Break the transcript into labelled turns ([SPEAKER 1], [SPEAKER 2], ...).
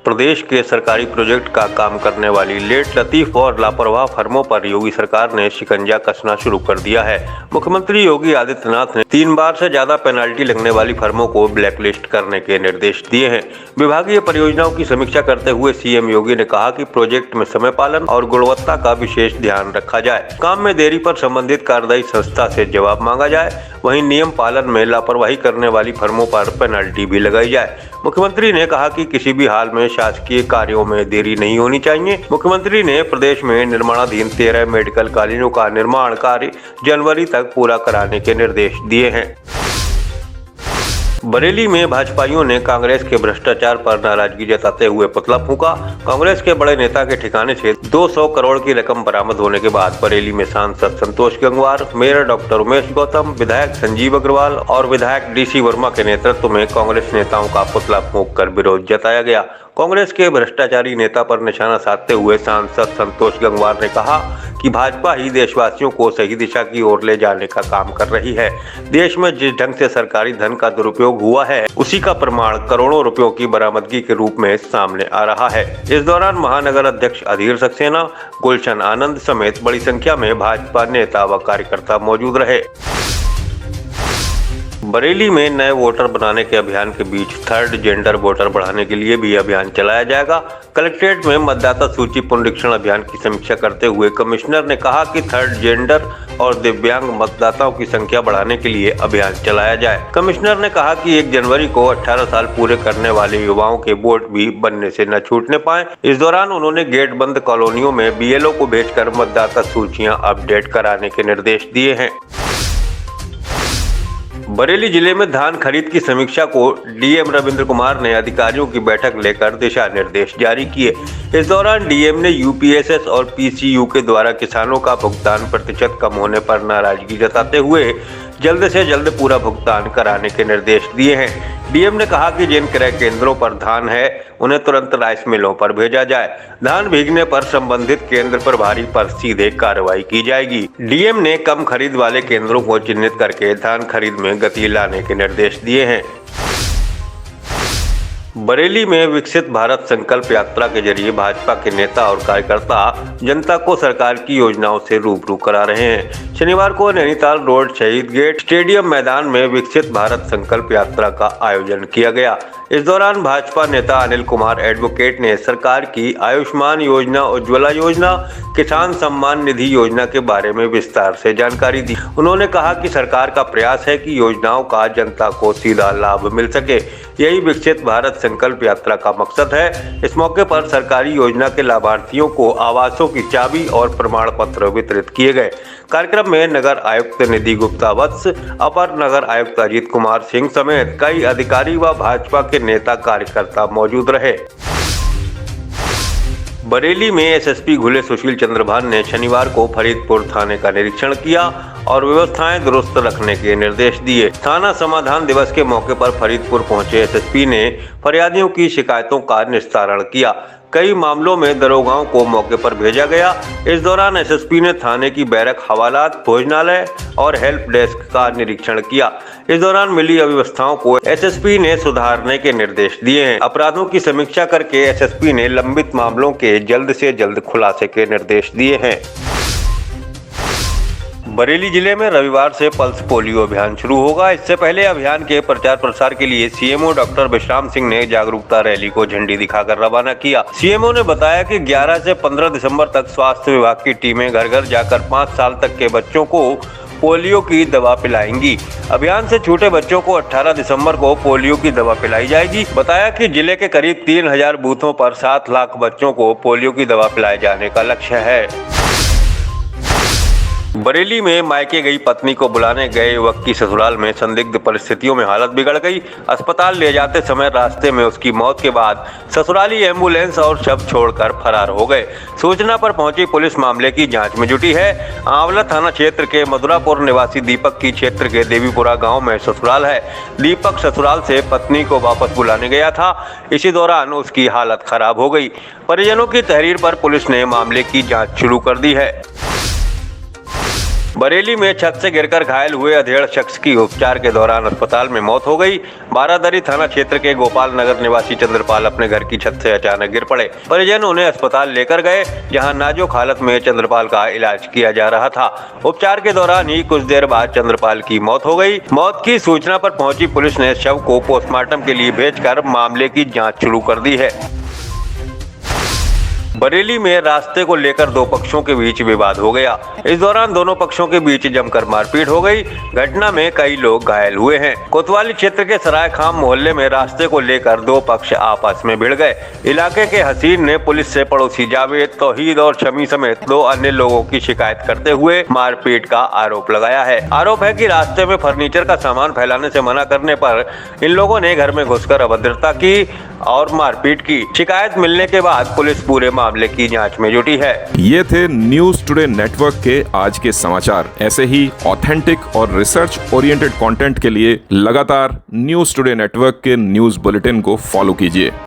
[SPEAKER 1] प्रदेश के सरकारी प्रोजेक्ट का काम करने वाली लेट लतीफ और लापरवाह फर्मों पर योगी सरकार ने शिकंजा कसना शुरू कर दिया है। मुख्यमंत्री योगी आदित्यनाथ ने 3 बार से ज्यादा पेनल्टी लगने वाली फर्मों को ब्लैकलिस्ट करने के निर्देश दिए हैं। विभागीय परियोजनाओं की समीक्षा करते हुए सीएम योगी ने कहा कि प्रोजेक्ट में समय पालन और गुणवत्ता का विशेष ध्यान रखा जाए। काम में देरी पर संबंधित कार्यदायी संस्था से जवाब मांगा जाए। वहीं नियम पालन में लापरवाही करने वाली फर्मों पर पेनल्टी भी लगाई जाए। मुख्यमंत्री ने कहा कि किसी भी हाल में शासकीय कार्यों में देरी नहीं होनी चाहिए। मुख्यमंत्री ने प्रदेश में निर्माणाधीन 13 मेडिकल कॉलेजों का निर्माण कार्य जनवरी तक पूरा कराने के निर्देश दिए हैं। बरेली में भाजपाइयों ने कांग्रेस के भ्रष्टाचार पर नाराजगी जताते हुए पुतला फूंका। कांग्रेस के बड़े नेता के ठिकाने से 200 करोड़ की रकम बरामद होने के बाद बरेली में सांसद संतोष गंगवार, मेयर डॉक्टर उमेश गौतम, विधायक संजीव अग्रवाल और विधायक डीसी वर्मा के नेतृत्व में कांग्रेस नेताओं का पुतला फूंक कर विरोध जताया गया। कांग्रेस के भ्रष्टाचारी नेता पर निशाना साधते हुए सांसद संतोष गंगवार ने कहा कि भाजपा ही देशवासियों को सही दिशा की ओर ले जाने का काम कर रही है। देश में जिस ढंग से सरकारी धन का दुरुपयोग हुआ है, उसी का प्रमाण करोड़ों रुपयों की बरामदगी के रूप में सामने आ रहा है। इस दौरान महानगर अध्यक्ष अधीर सक्सेना, गुलशन आनंद समेत बड़ी संख्या में भाजपा नेता व कार्यकर्ता मौजूद रहे। बरेली में नए वोटर बनाने के अभियान के बीच थर्ड जेंडर वोटर बढ़ाने के लिए भी अभियान चलाया जाएगा। कलेक्ट्रेट में मतदाता सूची पुनरीक्षण अभियान की समीक्षा करते हुए कमिश्नर ने कहा कि थर्ड जेंडर और दिव्यांग मतदाताओं की संख्या बढ़ाने के लिए अभियान चलाया जाए। कमिश्नर ने कहा कि 1 जनवरी को 18 साल पूरे करने वाले युवाओं के वोट भी बनने से न छूटने पाए। इस दौरान उन्होंने गेट बंद कॉलोनियों में बीएलओ को भेजकर मतदाता सूचियां अपडेट कराने के निर्देश दिए हैं। बरेली जिले में धान खरीद की समीक्षा को डीएम रविंद्र कुमार ने अधिकारियों की बैठक लेकर दिशा निर्देश जारी किए। इस दौरान डीएम ने यूपीएसएस और पीसीयू के द्वारा किसानों का भुगतान प्रतिशत कम होने पर नाराजगी जताते हुए जल्द से जल्द पूरा भुगतान कराने के निर्देश दिए हैं। डीएम ने कहा कि जिन क्रय केंद्रों पर धान है उन्हें तुरंत राइस मिलों पर भेजा जाए। धान भीगने पर संबंधित केंद्र प्रभारी पर सीधे कार्रवाई की जाएगी। डीएम ने कम खरीद वाले केंद्रों को चिन्हित करके धान खरीद में गति लाने के निर्देश दिए हैं। बरेली में विकसित भारत संकल्प यात्रा के जरिए भाजपा के नेता और कार्यकर्ता जनता को सरकार की योजनाओं से रूबरू करा रहे हैं। शनिवार को नैनीताल रोड शहीद गेट स्टेडियम मैदान में विकसित भारत संकल्प यात्रा का आयोजन किया गया। इस दौरान भाजपा नेता अनिल कुमार एडवोकेट ने सरकार की आयुष्मान योजना, उज्ज्वला योजना, किसान सम्मान निधि योजना के बारे में विस्तार से जानकारी दी। उन्होंने कहा कि सरकार का प्रयास है कि योजनाओं का जनता को सीधा लाभ मिल सके। यही विकसित भारत संकल्प यात्रा का मकसद है। इस मौके पर सरकारी योजना के लाभार्थियों को आवासों की चाबी और प्रमाण पत्र वितरित किए गए। कार्यक्रम में नगर आयुक्त निधि गुप्ता वत्स, अपर नगर आयुक्त अजीत कुमार सिंह समेत कई अधिकारी व भाजपा के नेता कार्यकर्ता मौजूद रहे। बरेली में एसएसपी घुले सुशील चंद्रभान ने शनिवार को फरीदपुर थाने का निरीक्षण किया और व्यवस्थाएं दुरुस्त रखने के निर्देश दिए। थाना समाधान दिवस के मौके पर फरीदपुर पहुंचे एसएसपी ने फरियादियों की शिकायतों का निस्तारण किया। कई मामलों में दरोगाओं को मौके पर भेजा गया। इस दौरान एसएसपी ने थाने की बैरक, हवालात, भोजनालय और हेल्प डेस्क का निरीक्षण किया। इस दौरान मिली अव्यवस्थाओं को एसएसपी ने सुधारने के निर्देश दिए हैं। अपराधों की समीक्षा करके एसएसपी ने लंबित मामलों के जल्द से जल्द खुलासे के निर्देश दिए हैं। बरेली जिले में रविवार से पल्स पोलियो अभियान शुरू होगा। इससे पहले अभियान के प्रचार प्रसार के लिए सीएमओ डॉक्टर विश्राम सिंह ने जागरूकता रैली को झंडी दिखाकर रवाना किया। सीएमओ ने बताया कि 11 से 15 दिसंबर तक स्वास्थ्य विभाग की टीमें घर घर जाकर 5 साल तक के बच्चों को पोलियो की दवा पिलाएंगी। अभियान से छूटे बच्चों को 18 दिसंबर को पोलियो की दवा पिलाई जाएगी। बताया कि जिले के करीब 3000 बूथों पर 7 लाख बच्चों को पोलियो की दवा पिलाए जाने का लक्ष्य है। बरेली में मायके गई पत्नी को बुलाने गए युवक की ससुराल में संदिग्ध परिस्थितियों में हालत बिगड़ गई। अस्पताल ले जाते समय रास्ते में उसकी मौत के बाद ससुराली एम्बुलेंस और शव छोड़कर फरार हो गए। सूचना पर पहुंची पुलिस मामले की जांच में जुटी है। आंवला थाना क्षेत्र के मधुरापुर निवासी दीपक की क्षेत्र के देवीपुरा गांव में ससुराल है। दीपक ससुराल से पत्नी को वापस बुलाने गया था। इसी दौरान उसकी हालत खराब हो गई। परिजनों की तहरीर पर पुलिस ने मामले की जाँच शुरू कर दी है। बरेली में छत से गिरकर घायल हुए अधेड़ शख्स की उपचार के दौरान अस्पताल में मौत हो गई। बारादरी थाना क्षेत्र के गोपाल नगर निवासी चंद्रपाल अपने घर की छत से अचानक गिर पड़े। परिजन उन्हें अस्पताल लेकर गए, जहां नाजुक हालत में चंद्रपाल का इलाज किया जा रहा था। उपचार के दौरान ही कुछ देर बाद चंद्रपाल की मौत हो गई। मौत की सूचना पर पहुंची पुलिस ने शव को पोस्टमार्टम के लिए भेजकर मामले की जाँच शुरू कर दी है। बरेली में रास्ते को लेकर दो पक्षों के बीच विवाद हो गया। इस दौरान दोनों पक्षों के बीच जमकर मारपीट हो गई। घटना में कई लोग घायल हुए हैं। कोतवाली क्षेत्र के सराय खाम मोहल्ले में रास्ते को लेकर दो पक्ष आपस में भिड़ गए। इलाके के हसीन ने पुलिस से पड़ोसी जावेद, तौहीद और शमी समेत दो अन्य लोगों की शिकायत करते हुए मारपीट का आरोप लगाया है। आरोप है कि रास्ते में फर्नीचर का सामान फैलाने से मना करने पर इन लोगों ने घर में घुसकर अभद्रता की और मारपीट की। शिकायत मिलने के बाद पुलिस पूरे मामले की जांच में जुटी है।
[SPEAKER 2] ये थे न्यूज टुडे नेटवर्क के आज के समाचार। ऐसे ही ऑथेंटिक और रिसर्च ओरिएंटेड कंटेंट के लिए लगातार न्यूज टुडे नेटवर्क के न्यूज बुलेटिन को फॉलो कीजिए।